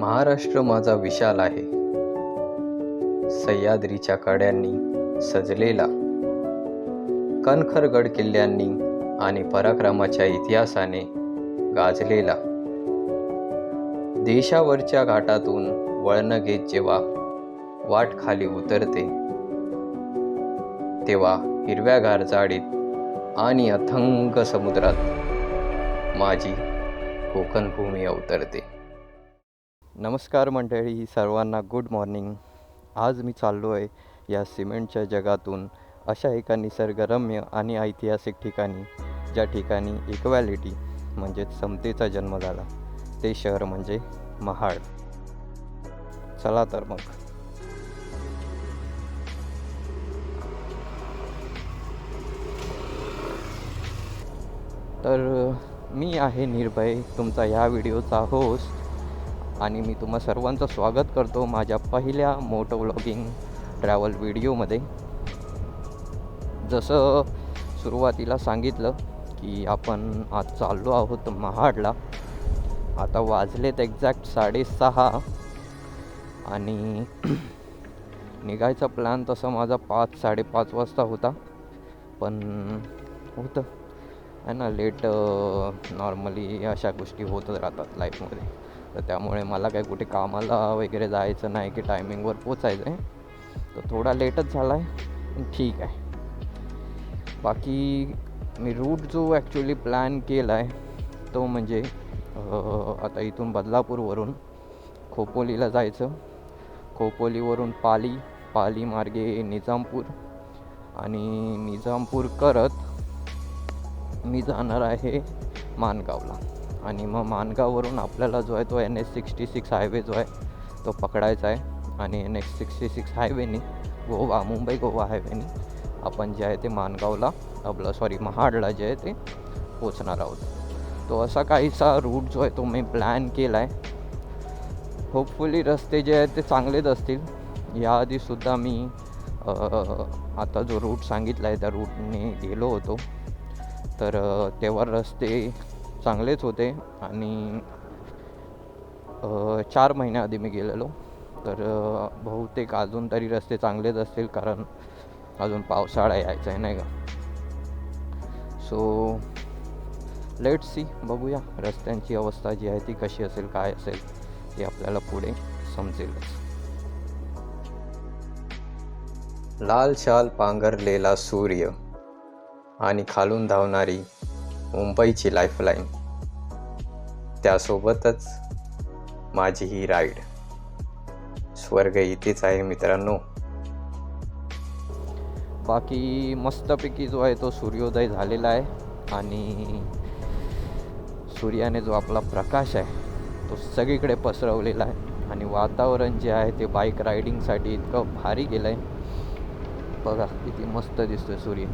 महाराष्ट्र माझा विशाल आहे, सह्याद्रीच्या कड्यांनी सजलेला, कणखर गड किल्ल्यांनी आणि पराक्रमाच्या इतिहासाने गाजलेला. देशावरच्या घाटातून वळण घेत जेव्हा वाट खाली उतरते, तेव्हा हिरव्यागार झाडीत आणि अथंग समुद्रात माझी कोकण भूमी अवतरते. नमस्कार मंडळी, सर्वांना गुड मॉर्निंग. आज मी चाललो आहे या सिमेंटच्या जगातून अशा एका निसर्गरम्य आणि ऐतिहासिक ठिकाणी, ज्या ठिकाणी इक्वॅलिटी म्हणजेच समतेचा जन्म झाला. ते शहर म्हणजे महाड. चला तर मग. तर मी आहे निर्भय, तुमचा ह्या व्हिडिओचा होस्ट, आणि मी तुम्हा सर्वांचं स्वागत करतो माझ्या पहिल्या मोटो व्लॉगिंग ट्रॅव्हल व्हिडिओमध्ये. जसं सुरुवातीला सांगितलं की आपण आज चाललो आहोत महाडला. आता वाजलेत एक्झॅक्ट 6:30 आणि निघायचा प्लॅन तसा माझा 5-5:30 वाजता होता, पण होतं आहे ना लेट. नॉर्मली अशा गोष्टी होतच राहतात लाईफमध्ये. तर त्यामुळे मला काही कुठे कामाला वगैरे जायचं नाही की टायमिंगवर पोचायचं आहे, तर थोडा लेटच झाला आहे, ठीक आहे. बाकी मी रूट जो ॲक्च्युली प्लॅन केला आहे तो म्हणजे आता इथून बदलापूरवरून खोपोलीला जायचं, खोपोलीवरून पाली मार्गे निजामपूर, आणि निजामपूर करत मी जाणार आहे माणगावला. आणि मग माणगाववरून आपल्याला जो आहे तो NH66 हायवे जो आहे तो पकडायचा आहे, आणि NH66 हायवेनी मुंबई गोवा हायवेनी आपण जे आहे ते माणगावला महाडला जे आहे ते पोचणार आहोत. तो असा काहीसा रूट जो आहे तो मी प्लॅन केला आहे. होपफुली रस्ते जे आहेत ते चांगलेच असतील. याआधीसुद्धा मी आता जो रूट सांगितला आहे त्या रूटने गेलो होतो, तर तेव्हा रस्ते चांगलेच होते. आणि 4 महिन्याआधी मी गेलेलो, तर बहुतेक अजून तरी रस्ते चांगलेच असतील, कारण अजून पावसाळा यायचा आहे नाही का. सो लेट्स सी, बघूया रस्त्यांची अवस्था जी आहे ती कशी असेल, काय असेल ते आपल्याला पुढे समजेलच. लाल शाल पांघरलेला सूर्य आणि खालून धावणारी मुंबईची लाईफलाईन, त्यासोबतच माझी ही राईड. स्वर्ग इथेच आहे मित्रांनो. बाकी मस्तपैकी जो आहे तो सूर्योदय झालेला आहे, आणि सूर्याने जो आपला प्रकाश आहे तो सगळीकडे पसरवलेला आहे, आणि वातावरण जे आहे ते बाईक रायडिंगसाठी इतकं भारी केलं आहे. बघा किती मस्त दिसतोय सूर्य.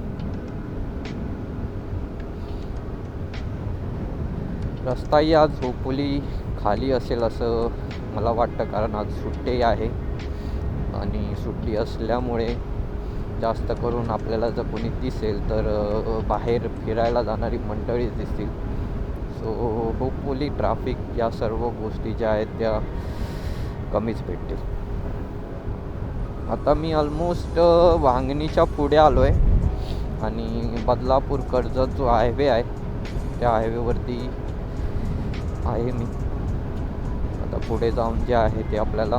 रस्ताही आज होपफुली खाली असेल असं मला वाटतं, कारण आज सुट्टी आहे, आणि सुट्टी असल्यामुळे जास्त करून आपल्याला जर कोणी दिसेल तर बाहेर फिरायला जाणारी मंडळीच दिसतील. सो होपफुली ट्रॅफिक या सर्व गोष्टी ज्या आहेत त्या कमीच भेटतील. आता मी ऑलमोस्ट वांगणीच्या पुढे आलो आहे, आणि बदलापूर कर्जत जो हायवे आहे त्या हायवेवरती आहे मी. आता पुढे जाऊन जे आहे ते आपल्याला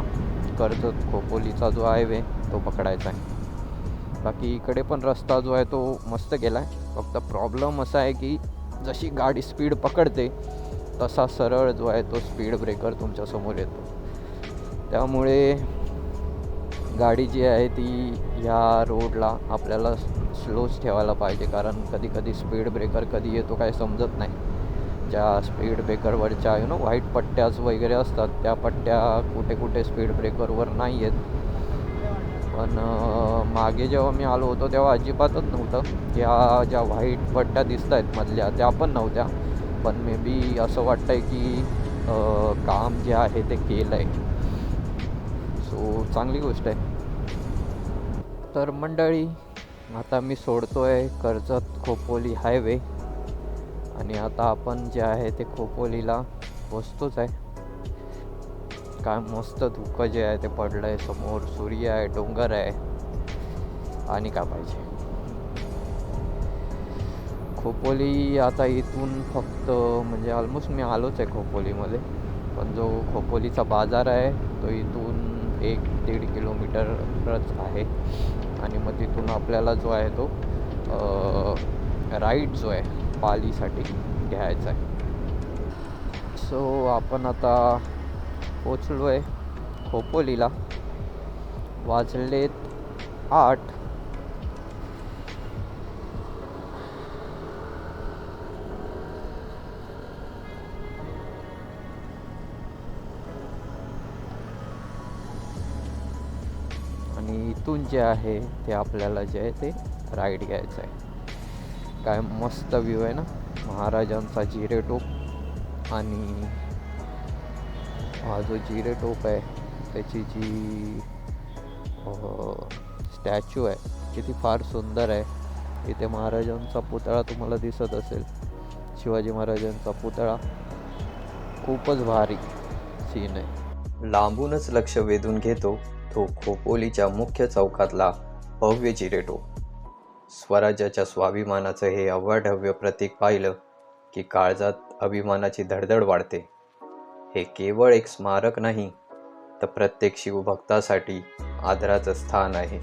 कर्जत खोपोलीचा जो हायवे तो पकडायचा आहे. बाकी इकडे पण रस्ता जो आहे तो मस्त गेला आहे. फक्त प्रॉब्लेम असा आहे की जशी गाडी स्पीड पकडते तसा सरळ जो आहे तो स्पीड ब्रेकर तुमच्यासमोर येतो. त्यामुळे गाडी जी आहे ती ह्या रोडला आपल्याला स्लोच ठेवायला पाहिजे, कारण कधी कधी स्पीड ब्रेकर कधी येतो काय समजत नाही. ज्या स्पीड ब्रेकरवरच्या व्हाईट पट्ट्याच वगैरे असतात त्या पट्ट्या कुठे कुठे स्पीड ब्रेकरवर नाही आहेत. पण मागे जेव्हा मी आलो होतो तेव्हा अजिबातच नव्हतं. या ज्या व्हाईट पट्ट्या दिसत आहेत मधल्या त्या पण नव्हत्या. पण मे बी असं वाटतं आहे की काम जे आहे ते केलं आहे, सो चांगली गोष्ट आहे. तर मंडळी, आता मी सोडतो आहे कर्जत खोपोली हायवे, आणि आता आपण जे आहे ते खोपोलीला पोचतोच आहे. काय मस्त धुकं जे आहे ते पडलं आहे, समोर सूर्य आहे, डोंगर आहे, आणि काय पाहिजे. खोपोली आता इथून फक्त म्हणजे ऑलमोस्ट मी आलोच आहे खोपोलीमध्ये, पण जो खोपोलीचा बाजार आहे तो इथून 1-1.5 किलोमीटरच आहे. आणि मग तिथून आपल्याला जो आहे तो राईड जो आहे पालीसाठी घ्यायचा आहे. सो आपण आता पोचलो आहे खोपोलीला. वाजलेत 8. आणि इथून जे आहे ते आपल्याला जे आहे ते राईड घ्यायचं आहे. काय मस्त व्ह्यू आहे ना, महाराजांचा जिरे टोप. आणि हा जो जिरे टोप आहे त्याची जी स्टॅच्यू आहे किती फार सुंदर आहे. इथे महाराजांचा पुतळा तुम्हाला दिसत असेल, शिवाजी महाराजांचा पुतळा. खूपच भारी सीन आहे. लांबूनच लक्ष वेधून घेतो तो खोपोलीच्या मुख्य चौकातला भव्य जिरे टोप. स्वराज्याच्या स्वाभिमानाचं हे अवाढव्य प्रतीक पाहिलं की काळजात अभिमानाची धडधड वाढते. हे केवळ एक स्मारक नाही, तर प्रत्येक शिवभक्तासाठी आदराचं स्थान आहे.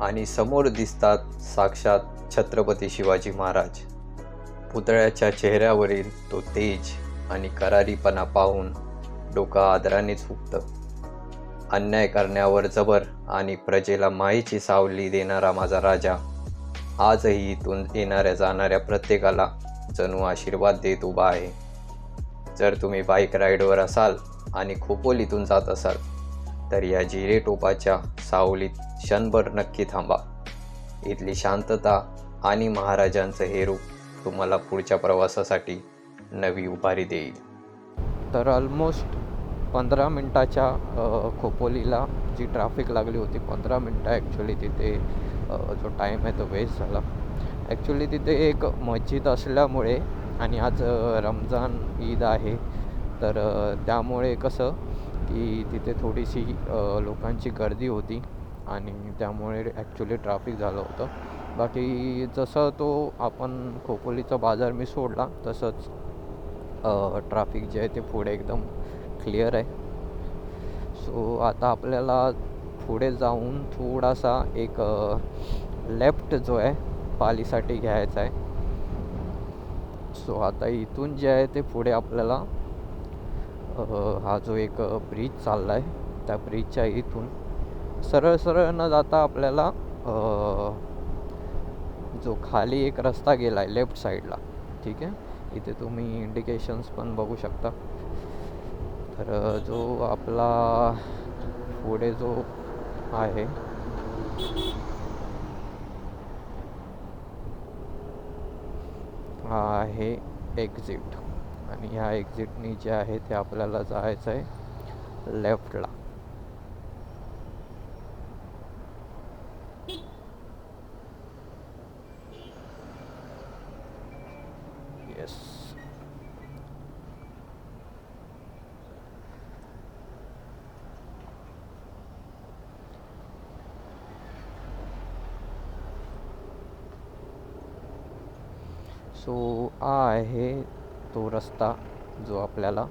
आणि समोर दिसतात साक्षात छत्रपती शिवाजी महाराज. पुतळ्याच्या चेहऱ्यावरील तो तेज आणि करारीपणा पाहून डोकं आदराने झुकतं. अन्याय करण्यावर जबर आणि प्रजेला मायेची सावली देणारा माझा राजा आजही इथून येणाऱ्या जाणाऱ्या प्रत्येकाला जणू आशीर्वाद देत उभा आहे. जर तुम्ही बाईक राईडवर असाल आणि खोपोलीतून जात असाल तर या जिरे टोपाच्या सावलीत क्षणभर नक्की थांबा. इथली शांतता आणि महाराजांचं हे रूप तुम्हाला पुढच्या प्रवासासाठी नवी उभारी देईल. तर ऑलमोस्ट 15 मिनटाच्या खोपोलीला जी ट्रॅफिक लागली होती, 15 मिनटं ॲक्च्युली तिथे जो टाईम आहे तो वेस्ट झाला. ॲक्च्युली तिथे एक मस्जिद असल्यामुळे आणि आज रमजान ईद आहे, तर त्यामुळे कसं की तिथे थोडीशी लोकांची गर्दी होती आणि त्यामुळे ॲक्च्युली ट्रॅफिक झालं होतं. बाकी जसं तो आपण खोपोलीचा बाजार मी सोडला तसंच ट्रॅफिक जे आहे ते पुढे एकदम क्लिअर आहे. सो आता आपल्याला पुढे जाऊन थोडासा एक लेफ्ट जो आहे पालीसाठी घ्यायचा आहे. सो आता इथून जे आहे ते पुढे आपल्याला हा जो एक ब्रिज चालला आहे त्या ब्रिजच्या इथून सरळ सरळ न जाता आपल्याला जो खाली एक रस्ता गेला आहे लेफ्ट साईडला, ठीक आहे, इथे तुम्ही इंडिकेशन्स पण बघू शकता. तर जो आपला पुढे जो आहे हा आहे एक्झिट, आणि ह्या एक्झिटनी जे आहे ते आपल्याला जायचं आहे लेफ्टला. येस. सो हा आहे तो रस्ता जो आपल्याला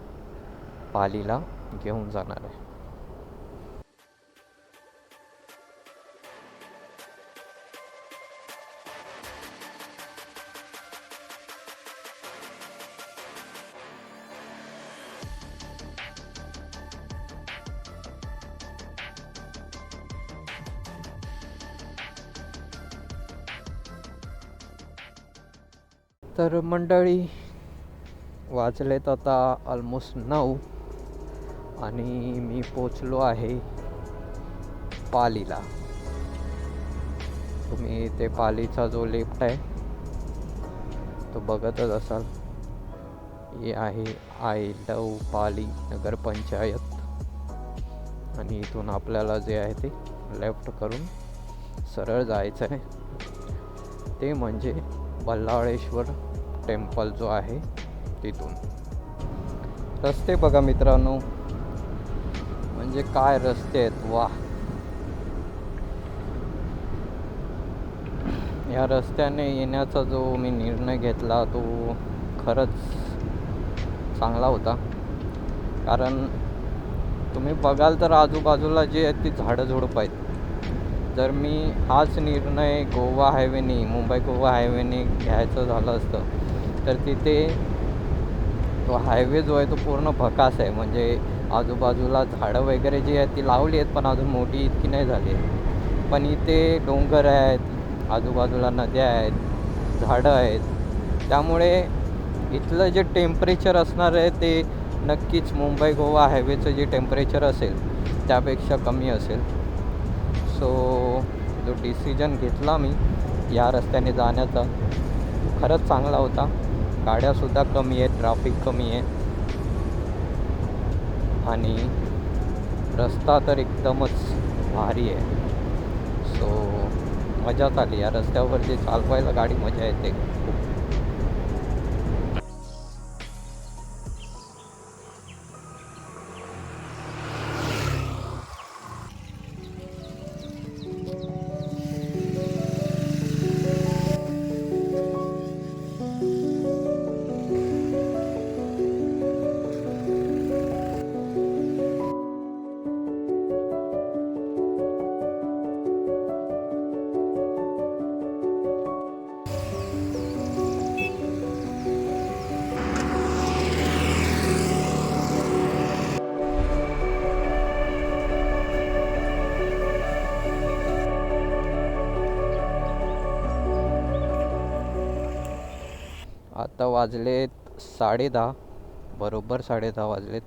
पालीला घेऊन जाणार आहे. तर मंडळी, वाजलेत आता ऑलमोस्ट 9 आणि मी पोचलो आहे पालीला. तुम्ही ते पालीचा जो लेफ्ट आहे तो बघतच असाल. हे आहे आय लव पाली नगरपंचायत, आणि इथून आपल्याला जे आहे ते लेफ्ट करून सरळ जायचं आहे. ते म्हणजे बल्लाळेश्वर टेम्पल जो आहे तिथून. रस्ते बघा मित्रांनो, म्हणजे काय रस्ते आहेत, वा. या रस्त्याने येण्याचा जो मी निर्णय घेतला तो खरंच चांगला होता. कारण तुम्ही बघाल तर आजूबाजूला जे आहेत ती झाडं झुडपं आहेत. जर मी हाच निर्णय गोवा हायवेने, मुंबई गोवा हायवेने घ्यायचं झालं असतं तर तिथे तो हायवे जो आहे तो पूर्ण भकास आहे. म्हणजे आजूबाजूला झाडं वगैरे जी आहेत ती लावली आहेत पण अजून मोठी इतकी नाही झाली आहे. पण इथे डोंगर आहेत, आजूबाजूला नद्या आहेत, झाडं आहेत. त्यामुळे इथलं जे टेम्परेचर असणार आहे ते नक्कीच मुंबई गोवा हायवेचं जे टेम्परेचर असेल त्यापेक्षा कमी असेल. सो जो डिसिजन घेतला मी या रस्त्याने जाण्याचा खरंच चांगला होता. गाड्यासुद्धा कमी आहेत, ट्रॅफिक कमी आहे आणि रस्ता तर एकदमच भारी आहे. सो मजाच आली या रस्त्यावर. जे चालवायला गाडी मजा येते खूप. आता वाजलेत 10:30, बरोबर 10:30 वाजलेत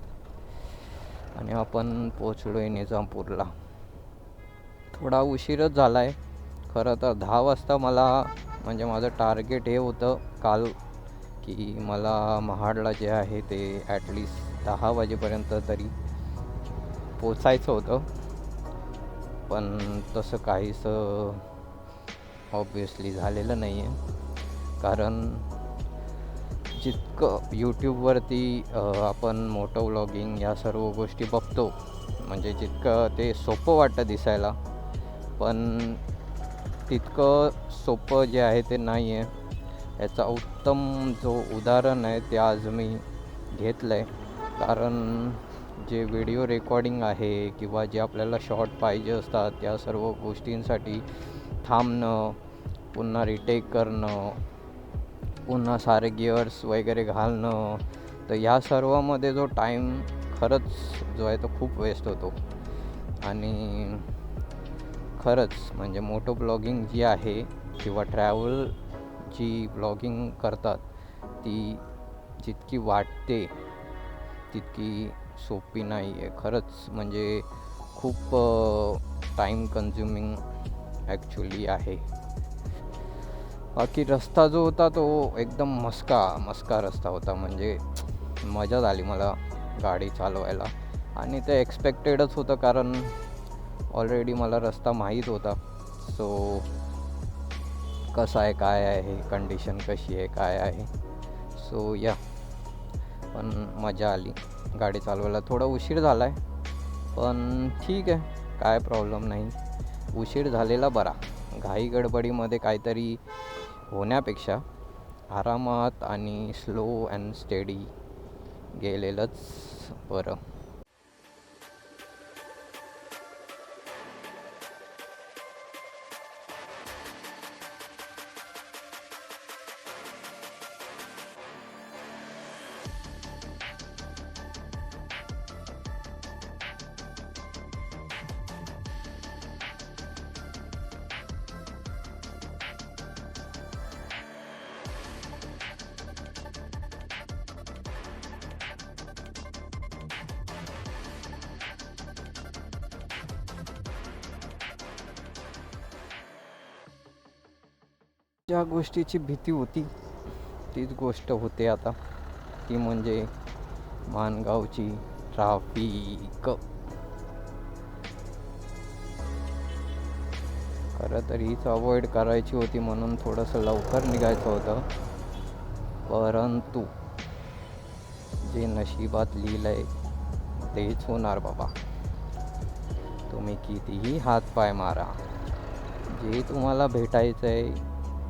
आणि आपण पोचलो आहे निजामपूरला. थोडा उशीरच झाला आहे खरं तर. 10 वाजता मला, म्हणजे माझं टार्गेट हे होतं काल की मला महाडला जे आहे ते ॲटलिस्ट 10 वाजेपर्यंत तरी पोचायचं होतं. पण तसं काहीच ऑब्वियसली झालेलं नाही आहे. कारण जितकं यूट्यूबवरती आपण मोटो व्लॉगिंग या सर्व गोष्टी बघतो, म्हणजे जितकं ते सोपं वाटतं दिसायला, पण तितकं सोपं जे आहे ते नाही आहे. याचा उत्तम जो उदाहरण आहे ते आज मी घेतलं आहे. कारण जे व्हिडिओ रेकॉर्डिंग आहे किंवा जे आपल्याला शॉर्ट पाहिजे असतात त्या सर्व गोष्टींसाठी थांबणं, पुन्हा रिटेक करणं, पुन्हा सारे गिअर्स वगैरे घालणं, तर ह्या सर्वामध्ये जो टाईम खरंच जो आहे तो खूप वेस्ट होतो. आणि खरंच म्हणजे मोटो ब्लॉगिंग जी आहे किंवा ट्रॅव्हल जी ब्लॉगिंग करतात ती जितकी वाटते तितकी सोपी नाही आहे. खरंच म्हणजे खूप टाईम कन्झ्युमिंग ॲक्च्युली आहे. बाकी रस्ता जो होता तो एकदम मस्का रस्ता होता. म्हणजे मजा आली मला गाडी चालवायला आणि ते एक्सपेक्टेडच होतं. कारण ऑलरेडी मला रस्ता माहीत होता. सो कसं आहे, काय आहे, कंडिशन कशी आहे, काय आहे. सो या, पण मजा आली गाडी चालवायला. थोडा उशीर झाला आहे पण ठीक आहे, काय प्रॉब्लेम नाही. उशीर झालेला बरा. घाई गडबडीमध्ये काहीतरी होण्यापेक्षा आरामात आणि स्लो अँड स्टेडी गेलेलंच बरं. ज्या गोष्टीची भीती होती तीच गोष्ट होते आता, ती म्हणजे माणगावची ट्राफिक. खरं तर हीच अवॉइड करायची होती म्हणून थोडंसं लवकर निघायचं होतं. परंतु जे नशिबात लिहिलं आहे तेच होणार बाबा. तुम्ही कितीही हातपाय मारा, जे तुम्हाला भेटायचं आहे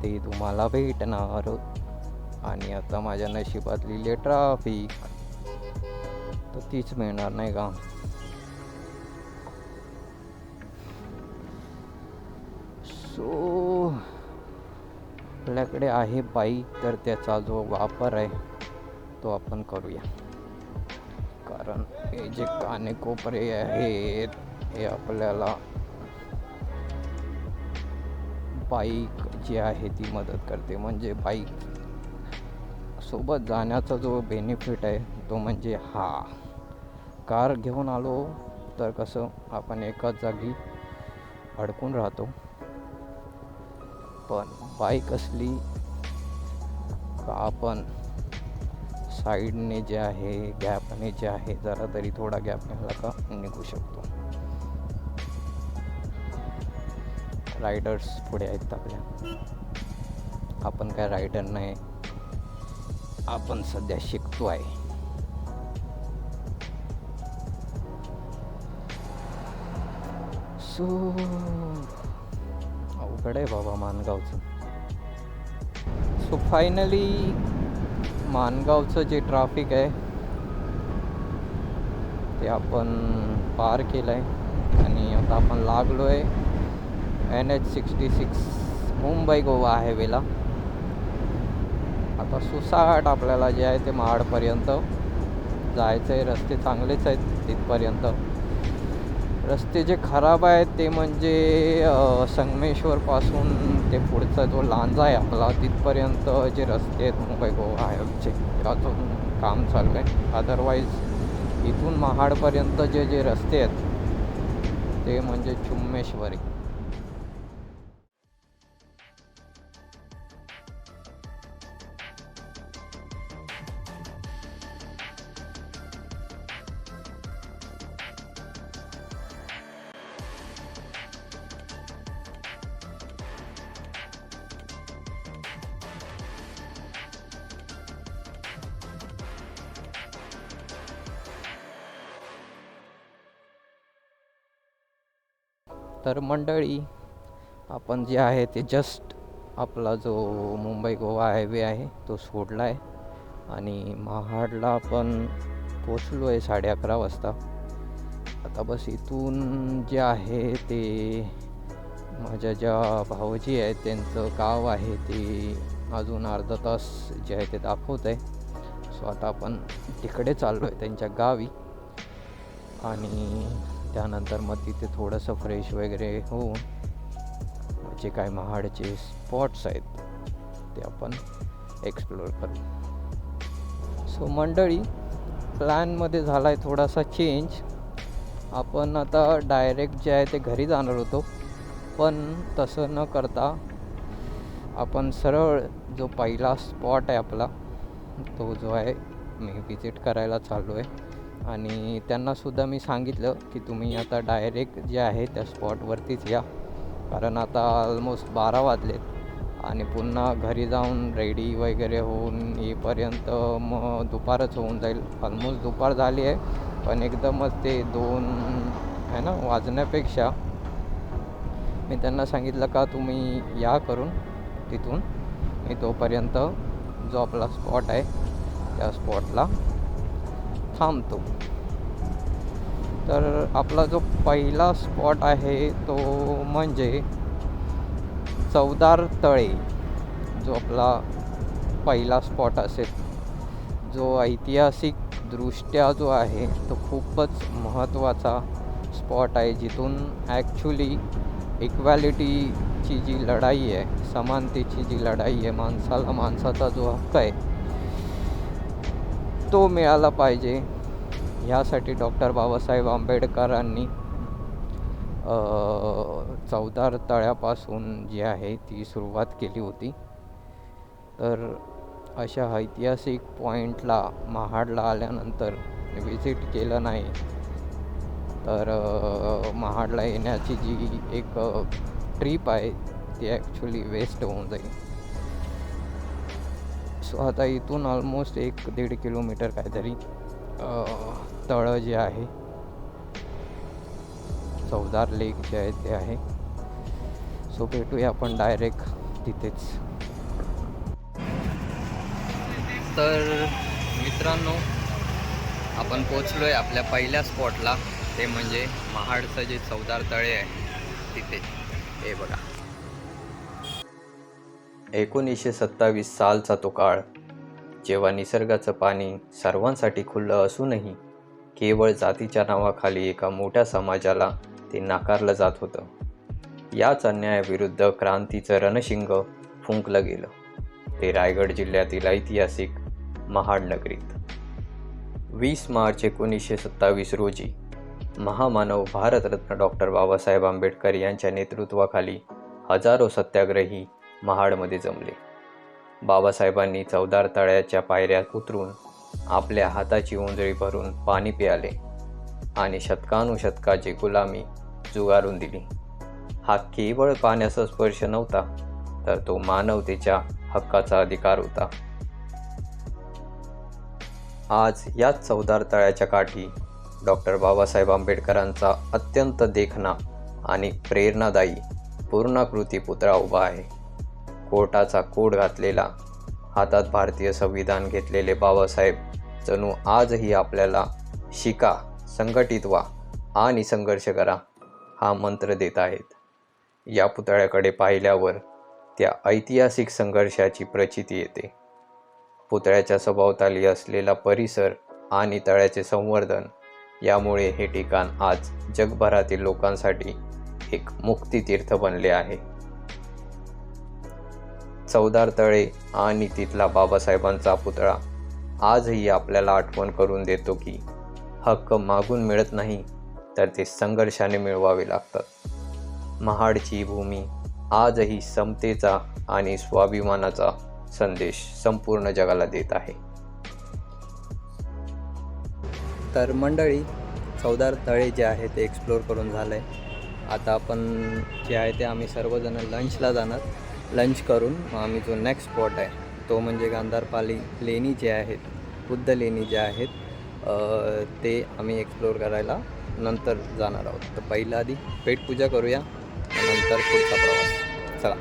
ते तुम्हाला भेटणार. आणि आता माझ्या नशिबात लिहिले ट्राफिक, तर तीच मिळणार नाही का? सो आपल्याकडे आहे बाईक, तर त्याचा जो वापर आहे तो आपण करूया. कारण हे जे कानेकोपरे आहेत हे आपल्याला बाईक जी आहे ती मदत करते. म्हणजे बाईक सोबत जाण्याचा जो बेनिफिट आहे तो म्हणजे हा. कार घेऊन आलो तर कसं आपण एकाच जागी अडकून राहतो, पण बाईक असली का आपण साईडने जे आहे, गॅपने जे आहे, जरा तरी थोडा गॅप मिळाला का निघू शकतो. रायडर्स पुढे आहेत आपल्या, आपण काय रायडर नाही, आपण सध्या शिकतो आहे. सो अवघड आहे बाबा माणगावचं. सो फायनली माणगावचं जे ट्रॅफिक आहे ते आपण पार केलं आहे आणि आता आपण लागलो आहे NH66 मुंबई गोवा हायवेला. आता सुसाट आपल्याला जे आहे ते महाडपर्यंत जायचं आहे. रस्ते चांगलेच आहेत तिथपर्यंत. रस्ते जे खराब आहेत ते म्हणजे संगमेश्वरपासून ते पुढचा जो लांजा आहे आपला तिथपर्यंत जे रस्ते आहेत मुंबई गोवा हायवेचे अजून काम चालू आहे. अदरवाईज इथून महाडपर्यंत जे जे रस्ते आहेत ते म्हणजे चुम्मेश्वरी. तर मंडळी, आपण जे आहे ते जस्ट आपला जो मुंबई गोवा हायवे आहे तो सोडला आहे आणि महाडला आपण पोचलो आहे 11:30 वाजता. आता बस इथून जे आहे ते माझ्या ज्या भाऊजी आहेत त्यांचं गाव आहे ते अजून अर्धा तास जे आहे ते दाखवत आहे. सो आता आपण तिकडे चाललो आहे त्यांच्या गावी आणि त्यानंतर मग तिथे थोडंसं फ्रेश वगैरे होऊन जे काय महाडचे स्पॉट्स आहेत ते आपण एक्सप्लोअर करू. सो मंडळी, प्लॅनमध्ये झाला आहे थोडासा चेंज. आपण आता डायरेक्ट जे आहे ते घरी जाणार होतो, पण तसं न करता आपण सरळ जो पहिला स्पॉट आहे आपला तो जो आहे मी विजिट करायला चाललो आहे. आणि त्यांनासुद्धा मी सांगितलं की तुम्ही आता डायरेक्ट जे आहे त्या स्पॉटवरतीच या, कारण आता ऑलमोस्ट 12 वाजलेत आणि पुन्हा घरी जाऊन रेडी वगैरे होऊन येईपर्यंत मग दुपारच होऊन जाईल. ऑलमोस्ट दुपार झाली आहे, पण एकदमच ते 2 आहे ना वाजण्यापेक्षा मी त्यांना सांगितलं का तुम्ही या करून तिथून मी तोपर्यंत जो आपला स्पॉट आहे त्या स्पॉटला थांबतो. तर आपला जो पहिला स्पॉट आहे तो म्हणजे चवदार तळे, जो आपला पहिला स्पॉट असेल, जो ऐतिहासिकदृष्ट्या जो आहे तो खूपच महत्त्वाचा स्पॉट आहे, जिथून ॲक्च्युली इक्वॅलिटीची जी लढाई आहे, समानतेची जी लढाई आहे, माणसाला माणसाचा जो हक्क आहे तो मिळाला पाहिजे, ह्यासाठी डॉक्टर बाबासाहेब आंबेडकरांनी चवदार तळ्यापासून जी आहे ती सुरुवात केली होती. तर अशा ऐतिहासिक पॉईंटला महाडला आल्यानंतर विजिट केलं नाही तर महाडला येण्याची जी एक ट्रिप आहे ती ॲक्च्युली वेस्ट होऊन जाईल. सो आता इथून ऑलमोस्ट 1-1.5 किलोमीटर काहीतरी तळं जे आहे चवदार लेक जे आहे ते आहे. सो भेटूया आपण डायरेक्ट तिथेच. तर मित्रांनो, आपण पोचलो आहे आपल्या पहिल्या स्पॉटला, ते म्हणजे महाडचं जे चवदार तळे आहे तिथे. हे बघा, 1927 सालचा तो काळ, जेव्हा निसर्गाचं पाणी सर्वांसाठी खुलं असूनही केवळ जातीच्या नावाखाली एका मोठ्या समाजाला ते नाकारलं जात होतं. याच अन्यायाविरुद्ध क्रांतीचं रणशिंग फुंकलं गेलं. ते रायगड जिल्ह्यातील ऐतिहासिक महाड नगरीत. 20 मार्च 1927 रोजी महामानव भारतरत्न डॉक्टर बाबासाहेब आंबेडकर यांच्या नेतृत्वाखाली हजारो सत्याग्रही महाडमध्ये जमले. बाबासाहेबांनी चवदार तळ्याच्या पायऱ्यात उतरून आपल्या हाताची ओंजळी भरून पाणी प्याले आणि शतकानुशतकाची गुलामी जुगारून दिली. हा केवळ पाण्याचा स्पर्श नव्हता, तर तो मानवतेच्या हक्काचा अधिकार होता. आज याच चवदार तळ्याच्या काठी डॉक्टर बाबासाहेब आंबेडकरांचा अत्यंत देखणा आणि प्रेरणादायी पूर्णाकृती पुतळा उभा आहे. कोर्टाचा कोट घातलेला, हातात भारतीय संविधान घेतलेले बाबासाहेब जणू आजही आपल्याला शिका, संघटित व्हा आणि संघर्ष करा हा मंत्र देत आहेत. या पुतळ्याकडे पाहिल्यावर त्या ऐतिहासिक संघर्षाची प्रचिती येते. पुतळ्याच्या सभोवताली असलेला परिसर आणि तळ्याचे संवर्धन यामुळे हे ठिकाण आज जगभरातील लोकांसाठी एक मुक्तितीर्थ बनले आहे. चवदार तळे आणि तिथला बाबासाहेबांचा पुतळा आजही आपल्याला आठवण करून देतो की हक्क मागून मिळत नाही, तर ते संघर्षाने मिळवावे लागतात. महाडची भूमी आजही समतेचा आणि स्वाभिमानाचा संदेश संपूर्ण जगाला देत आहे. तर मंडळी, चवदार तळे जे आहे ते एक्सप्लोअर करून झालं आहे. आता आपण जे आहे ते आम्ही सर्वजण लंचला जाणार. लंच करून मग आम्ही जो नेक्स्ट स्पॉट आहे तो म्हणजे गांधारपाली लेणी जे आहेत, बुद्ध लेणी ज्या आहेत, ते आम्ही एक्सप्लोअर करायला नंतर जाणार आहोत. तर पहिला आधी पेटपूजा करूया, नंतर पुढचा प्रवास. चला.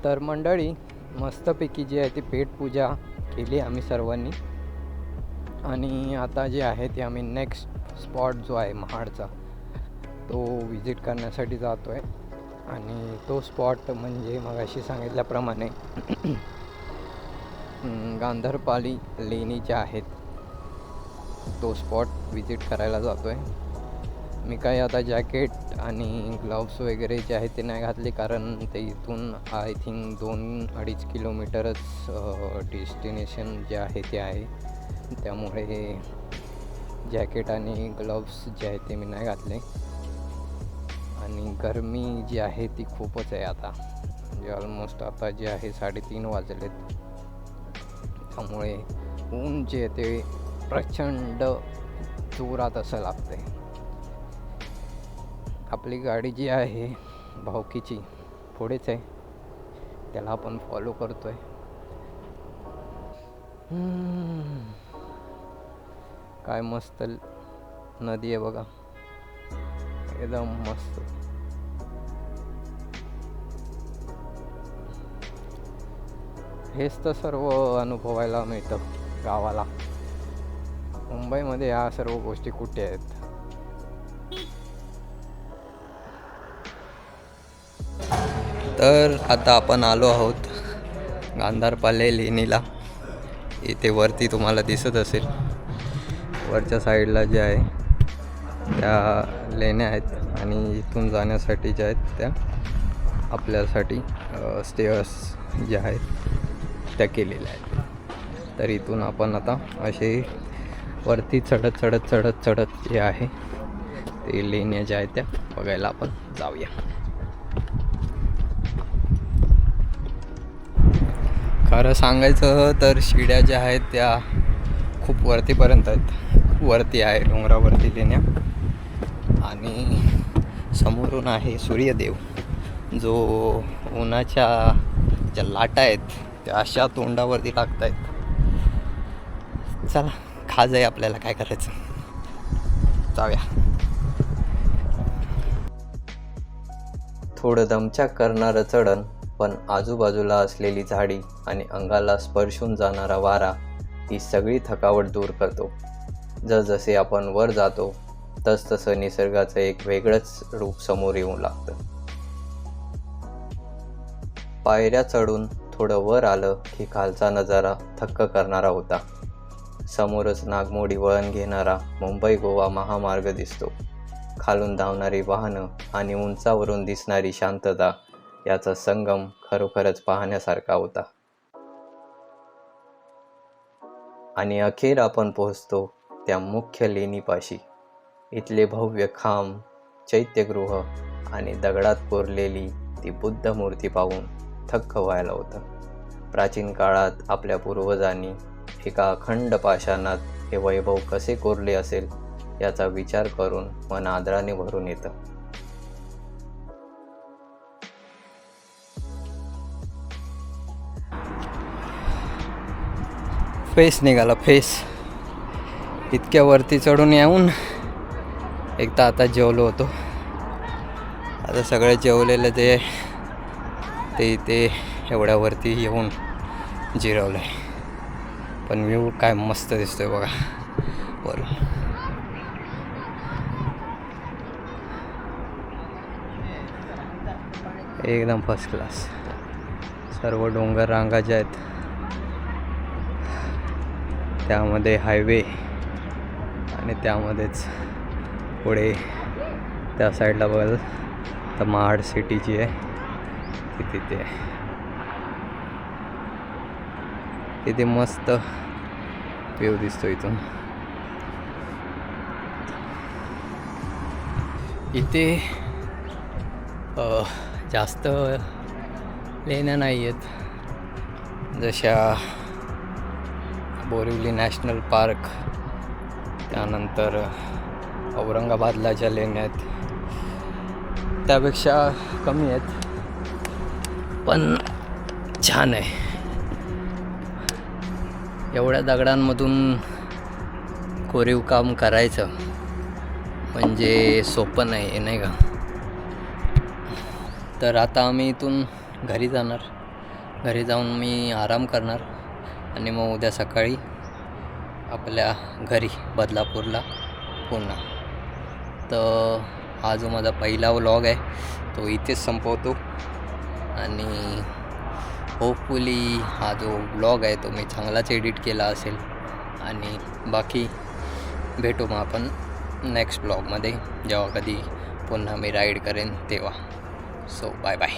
तर मंडळी, मस्तपैकी जी आहे ती पेटपूजा केली आम्ही सर्वांनी, आणि आता जे आहे ते आम्ही नेक्स्ट स्पॉट जो आहे महाडचा तो विजिट करण्यासाठी जातो आहे. आणि तो स्पॉट म्हणजे मगाशी सांगितल्याप्रमाणे गांधारपाली लेणी ज्या आहेत तो स्पॉट विजिट करायला जातो आहे. मी काही आता जॅकेट आणि ग्लव्स वगैरे जे आहे ते नाही घातले, कारण ते इथून आय थिंक 2-2.5 किलोमीटरच डेस्टिनेशन जे आहे ते आहे. त्यामुळे जॅकेट आणि ग्लव्स जे आहे ते मी नाही घातले. आणि गरमी जी आहे ती खूपच आहे आता, म्हणजे ऑलमोस्ट आता जे आहे 3:30 वाजलेत. त्यामुळे ऊन जे आहे ते प्रचंड जोरात असं लागतं आहे. आपली गाडी जी आहे भावकीची पुढेच आहे, त्याला आपण फॉलो करतो आहे. काय मस्त नदी आहे बघा, एकदम मस्त. हेच तर सर्व अनुभवायला मिळतं गावाला. मुंबईमध्ये ह्या सर्व गोष्टी कुठे आहेत? तर आता आपण आलो आहोत गांधारपाली लेणीला. इथे वरती तुम्हाला दिसत असेल, वरच्या साईडला जे आहे त्या लेण्या आहेत, आणि इथून जाण्यासाठी ज्या आहेत त्या आपल्यासाठी स्टेअर्स ज्या आहेत त्या केलेल्या आहेत. तर इथून आपण आता असे वरती चढत जे आहे ते लेण्या ज्या आहेत त्या बघायला आपण जाऊया. खरं सांगायचं तर शिड्या ज्या आहेत त्या खूप वरतीपर्यंत आहेत, वरती आहे डोंगरावरती लेण्या. आणि समोरून आहे सूर्यदेव, जो उन्हाच्या ज्या लाटा आहेत त्या अशा तोंडावरती लागत आहेत. चला, खाज आहे आपल्याला, काय करायचं, जाऊया. थोडं दमछाक करणारं चढण, पण आजूबाजूला असलेली झाडी आणि अंगाला स्पर्शून जाणारा वारा ही सगळी थकावट दूर करतो. जसजसे आपण वर जातो तसतसं निसर्गाचं एक वेगळंच रूप समोर येऊ लागतं. पायऱ्या चढून थोडं वर आलं की खालचा नजारा थक्क करणारा होता. समोरच नागमोडी वळण घेणारा मुंबई गोवा महामार्ग दिसतो. खालून धावणारी वाहनं आणि उंचावरून दिसणारी शांतता याचा संगम खरोखरच पाहण्यासारखा होता. आणि अखेर आपण पोहोचतो त्या मुख्य लेणीपाशी. इथले भव्य खांब, चैत्यगृह आणि दगडात कोरलेली ती बुद्ध मूर्ती पाहून थक्क व्हायला होतं. प्राचीन काळात आपल्या पूर्वजांनी एका अखंड पाषाणात हे वैभव कसे कोरले असेल याचा विचार करून मन आदराने भरून येतं. फेस निघाला, फेस. इतक्या वरती चढून येऊन एकदा आता जेवलो होतो. आता सगळे जेवलेलं ते इथे एवढ्या वरती येऊन जिरवलं आहे. पण व्ह्यू काय मस्त दिसतोय बघा वरून. एकदम फर्स्ट क्लास. सर्व डोंगर रांगा ज्या आहेत त्यामध्ये हायवे आणि त्यामध्येच पुढे त्या साईडला बघाल तर महाड सिटी जी आहे ती तिथे आहे. तिथे मस्त व्ह्यू दिसतो इथून. इथे जास्त लेण्या नाही आहेत, जशा बोरिवली नॅशनल पार्क, त्यानंतर औरंगाबादला ज्या लेण्या आहेत त्यापेक्षा कमी आहेत, पण छान आहे. एवढ्या दगडांमधून कोरीव काम करायचं म्हणजे सोपं नाही, नाही का? तर आता आम्ही इथून घरी जाणार. घरी जाऊन मी आराम करणार आणि मग उद्या सकाळी आपल्या घरी बदलापूरला पुन्हा. तर हा जो माझा पहिला व्लॉग आहे तो इथेच संपवतो आणि होपफुली हा जो व्लॉग आहे तो मी चांगलाच एडिट केला असेल. आणि बाकी भेटू मग आपण नेक्स्ट व्लॉगमध्ये, जेव्हा कधी पुन्हा मी राईड करेन तेव्हा. So bye bye.